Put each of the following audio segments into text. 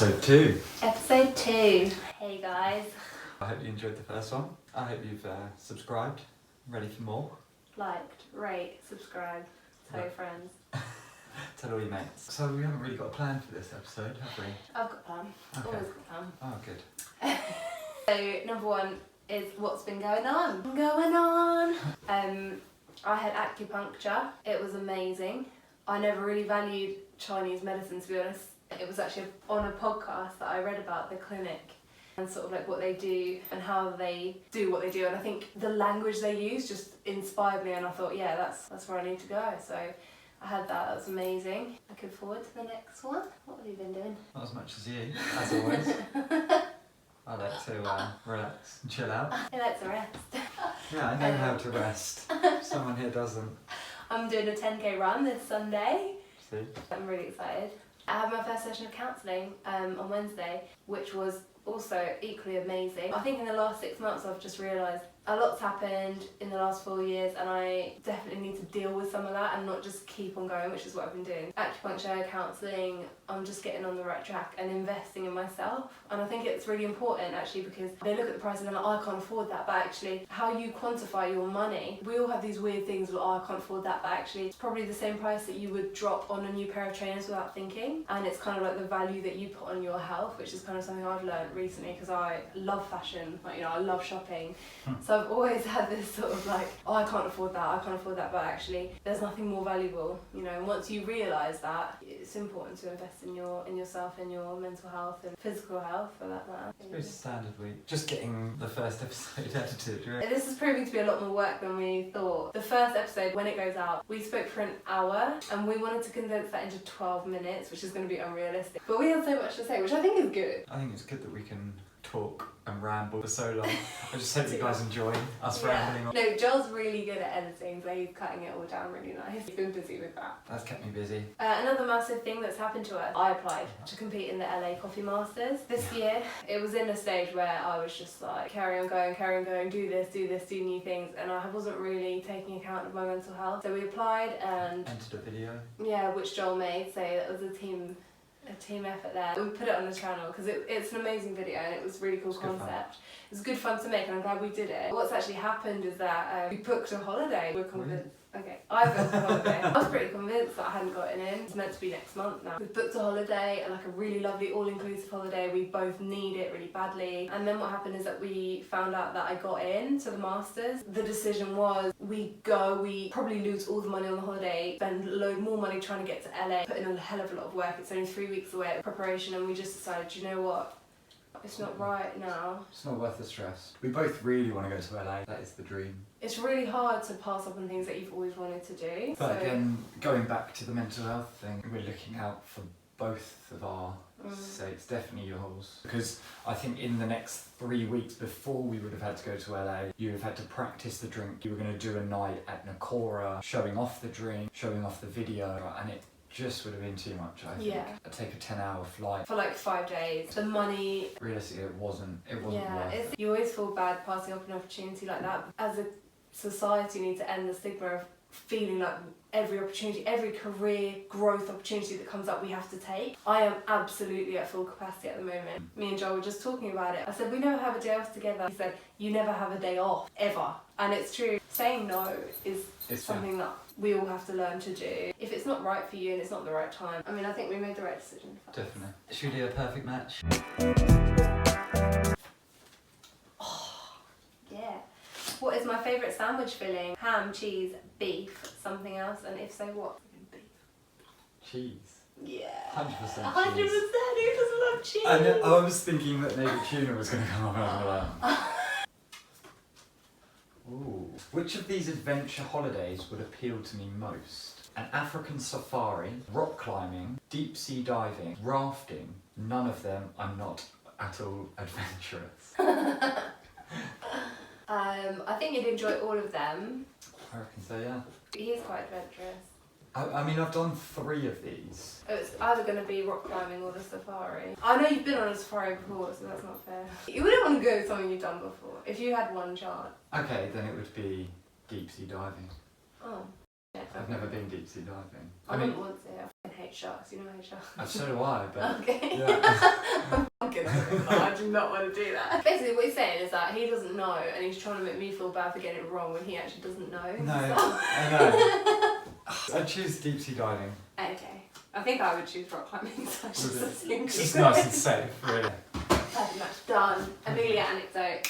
Episode 2. Episode 2. Hey guys. I hope you enjoyed the first one. I hope you've subscribed. Ready for more? Liked, rate, subscribe, tell your friends. Tell all your mates. So we haven't really got a plan for this episode, have we? I've got a plan. Okay. Always got a plan. Oh, good. So number 1 is what's been going on. I had acupuncture. It was amazing. I never really valued Chinese medicine, to be honest. It was actually on a podcast that I read about the clinic and sort of like what they do and how they do what they do, and I think the language they use just inspired me, and I thought, yeah, that's where I need to go. So I had that was amazing. Looking forward to the next one. What have you been doing? Not as much as you, as always. I like to relax and chill out. I like to rest. Yeah, I know how to rest. Someone here doesn't. I'm doing a 10k run this Sunday. See? I'm really excited. I had my first session of counselling on Wednesday, which was also equally amazing. I think in the last 6 months I've just realised a lot's happened in the last 4 years, and I definitely need to deal with some of that and not just keep on going, which is what I've been doing. Acupuncture, counselling, I'm just getting on the right track and investing in myself. And I think it's really important actually, because they look at the price and they're like, oh, I can't afford that, but actually how you quantify your money, we all have these weird things like, oh, I can't afford that, but actually it's probably the same price that you would drop on a new pair of trainers without thinking. And it's kind of like the value that you put on your health, which is kind of something I've learned recently, because I love fashion, like, you know, I love shopping. So I've always had this sort of like, oh, I can't afford that, but actually there's nothing more valuable, you know. And once you realise that, it's important to invest in yourself, in your mental health and physical health for that matter. It's pretty standard week. Just getting the first episode edited, right? This is proving to be a lot more work than we thought. The first episode, when it goes out, we spoke for an hour and we wanted to condense that into 12 minutes, which is going to be unrealistic. But we had so much to say, which I think is good. I think it's good that we can talk and ramble for so long. I just hope you guys enjoy us rambling on. No, Joel's really good at editing, so he's cutting it all down really nice. He's been busy with that. That's kept me busy. Another massive thing that's happened to us, I applied to compete in the LA Coffee Masters this year. It was in a stage where I was just like, carry on going, do this, do new things, and I wasn't really taking account of my mental health. So we applied and entered a video. Yeah, which Joel made, so that was a team effort there. We put it on the channel because it's an amazing video and it was a really cool concept. It was good fun to make and I'm glad we did it. What's actually happened is that we booked a holiday. We're convinced. Okay, I booked a holiday. I was pretty convinced that I hadn't gotten in. It's meant to be next month now. We booked a holiday, like a really lovely all-inclusive holiday. We both need it really badly. And then what happened is that we found out that I got in to the Masters. The decision was we probably lose all the money on the holiday, spend a load more money trying to get to LA, put in a hell of a lot of work. It's only 3 weeks away of preparation, and we just decided, you know what? It's not right now. It's not worth the stress. We both really want to go to LA. That is the dream. It's really hard to pass up on things that you've always wanted to do. But again, going back to the mental health thing, we're looking out for both of our sakes, definitely yours. Because I think in the next 3 weeks before we would have had to go to LA, you would have had to practice the drink. You were going to do a night at Nakora, showing off the drink, showing off the video, and it just would have been too much, I think. I'd take a 10-hour flight. For like 5 days. The money... Realistically, it wasn't worth it. You always feel bad passing up an opportunity like that. As a society, we need to end the stigma of feeling like every opportunity, every career growth opportunity that comes up we have to take. I am absolutely at full capacity at the moment. Me and Joel were just talking about it. I said, we never have a day off together. He said, you never have a day off, ever. And it's true. Saying no is something that we all have to learn to do. If it's not right for you and it's not the right time, I mean, I think we made the right decision. Definitely. Should we do a perfect match? Oh, yeah. What is my favourite sandwich filling? Ham, cheese, beef, something else, and if so, what? Beef. Cheese. Yeah. 100% 100%. cheese. Who doesn't love cheese? I was thinking that maybe tuna was going to come up over that. Ooh. Which of these adventure holidays would appeal to me most? An African safari, rock climbing, deep sea diving, rafting. None of them are not at all adventurous. I think you'd enjoy all of them. I reckon so, yeah. He is quite adventurous. I mean, I've done 3 of these. It's either going to be rock climbing or the safari. I know you've been on a safari before, so that's not fair. You wouldn't want to go with something you've done before, if you had one chance. Okay, then it would be deep sea diving. Oh. Yeah, I've never been deep sea diving. I wouldn't want to. I hate hate sharks. You know I hate sharks. So do I, but Okay. yeah. I do not want to do that. Basically what he's saying is that he doesn't know and he's trying to make me feel bad for getting it wrong when he actually doesn't know. No, I know. I choose deep sea diving. Okay. I think I would choose rock climbing, so I just assumed It's just nice and safe, really. Perfect match. Done. Amelia anecdote.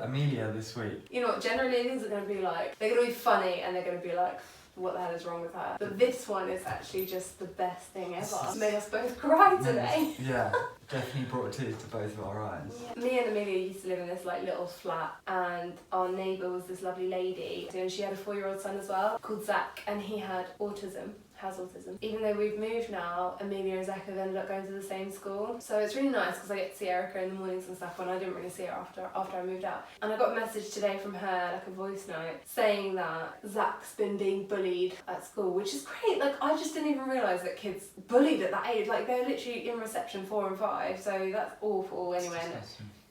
Amelia this week. You know what, generally these are going to be like, they're going to be funny and they're going to be like, what the hell is wrong with her? But this one is actually just the best thing ever. It's made us both cry today. Yeah, definitely brought tears to both of our eyes. Yeah. Me and Amelia used to live in this like little flat, and our neighbour was this lovely lady, and she had a 4-year-old son as well called Zach, and he had autism. Has autism. Even though we've moved now, Amelia and Zach have ended up going to the same school. So it's really nice because I get to see Erica in the mornings and stuff when I didn't really see her after I moved out. And I got a message today from her, like a voice note, saying that Zach's been being bullied at school, which is great. Like, I just didn't even realise that kids bullied at that age. Like, they're literally in reception 4 and 5, so that's awful anyway.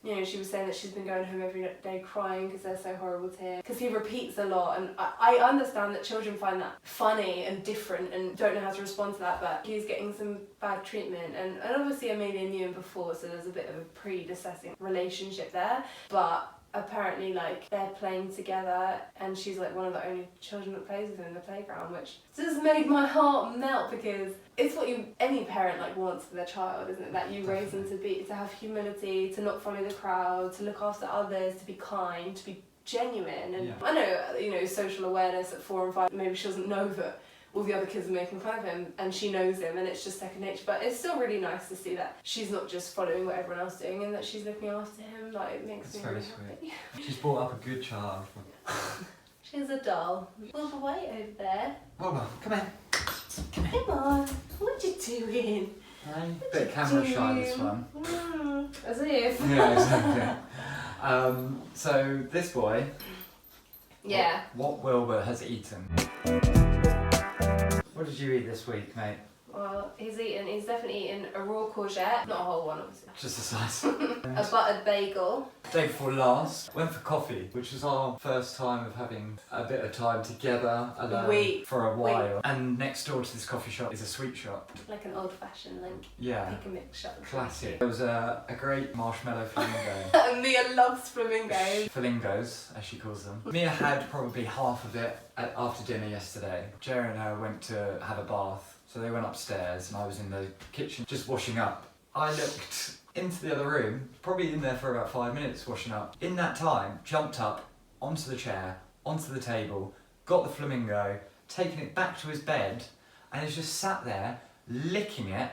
You know, she was saying that she's been going home every day crying because they're so horrible to hear. Because he repeats a lot, and I understand that children find that funny and different and don't know how to respond to that, but he's getting some bad treatment. And obviously Amelia knew him before, so there's a bit of a predecessing relationship there. But apparently, like, they're playing together and she's like one of the only children that plays with him in the playground, which just made my heart melt, because it's what any parent like wants for their child, isn't it? That you raise them to have humility, to not follow the crowd, to look after others, to be kind, to be genuine. And I know, you know, social awareness at 4 and 5, maybe she doesn't know that all the other kids are making fun of him and she knows him and it's just second nature, but it's still really nice to see that she's not just following what everyone else is doing and that she's looking after him. Like, it makes me really happy. She's brought up a good child. She's a doll. Move away over there. Well, come here. Come on. What you doing? Bit camera shy, this one. As if. Yeah, exactly. So this boy. Yeah. What Wilbur has eaten. What did you eat this week, mate? Well, he's definitely eaten a raw courgette, not a whole one obviously. Just a slice. A buttered bagel. Day before last, went for coffee, which was our first time of having a bit of time together alone for a while. And next door to this coffee shop is a sweet shop. Like an old fashioned, like, pick and mix shop. Classic. There was a great marshmallow flamingo. And Mia loves flamingos. Flamingos, as she calls them. Mia had probably half of it after dinner yesterday. Jerry and I went to have a bath. So they went upstairs and I was in the kitchen just washing up. I looked into the other room, probably in there for about 5 minutes washing up. In that time, jumped up onto the chair, onto the table, got the flamingo, taken it back to his bed, and he's just sat there, licking it,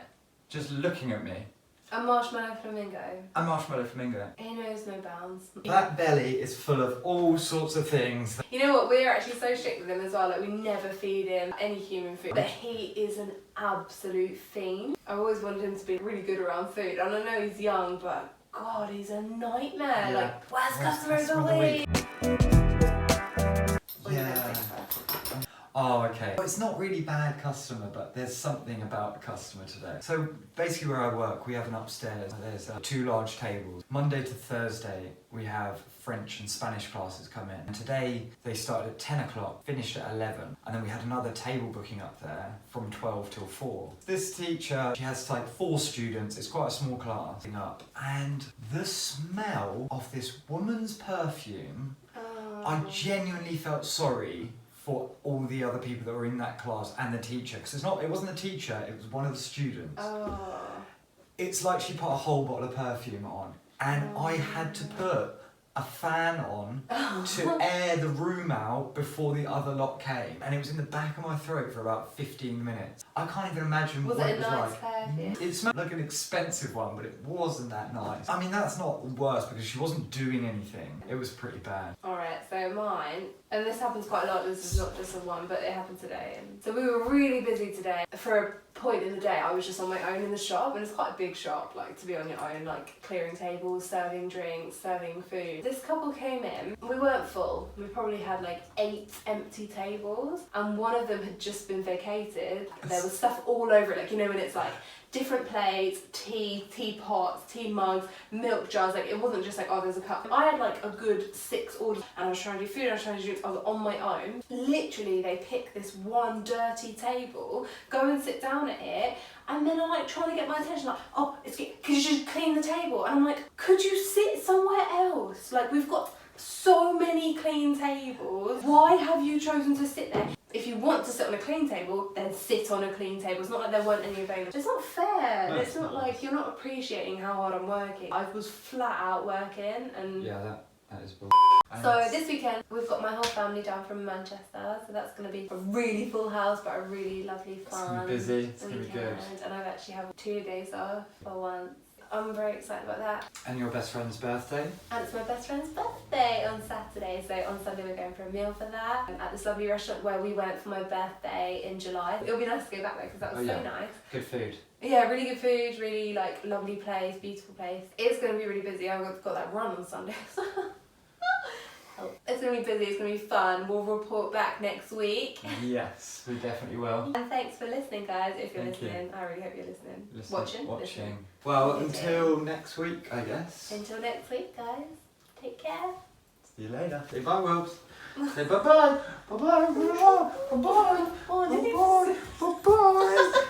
just looking at me. A marshmallow flamingo. A marshmallow flamingo. He knows no bounds. That belly is full of all sorts of things. You know what, we're actually so strict with him as well, like we never feed him any human food. But he is an absolute fiend. I always wanted him to be really good around food, and I know he's young, but God, he's a nightmare. Yeah. Like, where's customer of the week? Yeah. Oh, okay. Well, it's not really bad customer, but there's something about the customer today. So basically where I work, we have an upstairs. There's 2 large tables. Monday to Thursday, we have French and Spanish classes come in. And today they started at 10 o'clock, finished at 11. And then we had another table booking up there from 12 till 4. This teacher, she has like 4 students. It's quite a small class. Up. And the smell of this woman's perfume, I genuinely felt sorry for all the other people that were in that class and the teacher, because it wasn't the teacher, it was one of the students. It's like she put a whole bottle of perfume on, and I had to put a fan on to air the room out before the other lot came, and it was in the back of my throat for about 15 minutes. I can't even imagine what it was like. Perfume? It smelled like an expensive one, but it wasn't that nice. I mean, that's not worse because she wasn't doing anything. It was pretty bad. Alright, so mine, and this happens quite a lot, this is not just the one, but it happened today. And so we were really busy today. For a point in the day, I was just on my own in the shop, and it's quite a big shop, like, to be on your own, like clearing tables, serving drinks, serving food. This couple came in, we weren't full. We probably had like 8 empty tables, and one of them had just been vacated. There was stuff all over it, like, you know when it's like different plates, teapots, tea mugs, milk jars. Like it wasn't just like, oh, there's a cup. I had like a good 6 orders, and I was trying to do food, and I was trying to do drinks. I was on my own. Literally, they pick this one dirty table, go and sit down at it, and then I'm like trying to get my attention, like, oh, could you just clean the table? And I'm like, could you sit somewhere else? Like, we've got so many clean tables. Why have you chosen to sit there? If you want to sit on a clean table, then sit on a clean table. It's not like there weren't any available. It's not fair. No, it's not like you're not appreciating how hard I'm working. I was flat out working, and Yeah, that is bull. so this weekend we've got my whole family down from Manchester, so that's going to be a really full house, but a really lovely fun. It's going to be busy, it's going to be good. weekend. And I've actually have 2 days off for once. I'm very excited about that. And your best friend's birthday? And it's my best friend's birthday on Saturday, so on Sunday we're going for a meal for that at this lovely restaurant where we went for my birthday in July. It'll be nice to go back there because that was so nice. Good food. Yeah, really good food, really like lovely place, beautiful place. It's going to be really busy. I've got that run on Sunday. It's going to be busy, it's going to be fun. We'll report back next week. Yes, we definitely will. And thanks for listening, guys, if you're Thank listening. you. I really hope you're listening. Watching. Listening. Well, Listening. until next week, I guess. Until next week, guys. Take care. See you later. Say bye, Wolves. Say bye-bye. Bye-bye. Bye-bye. Bye-bye. Bye-bye. Bye-bye.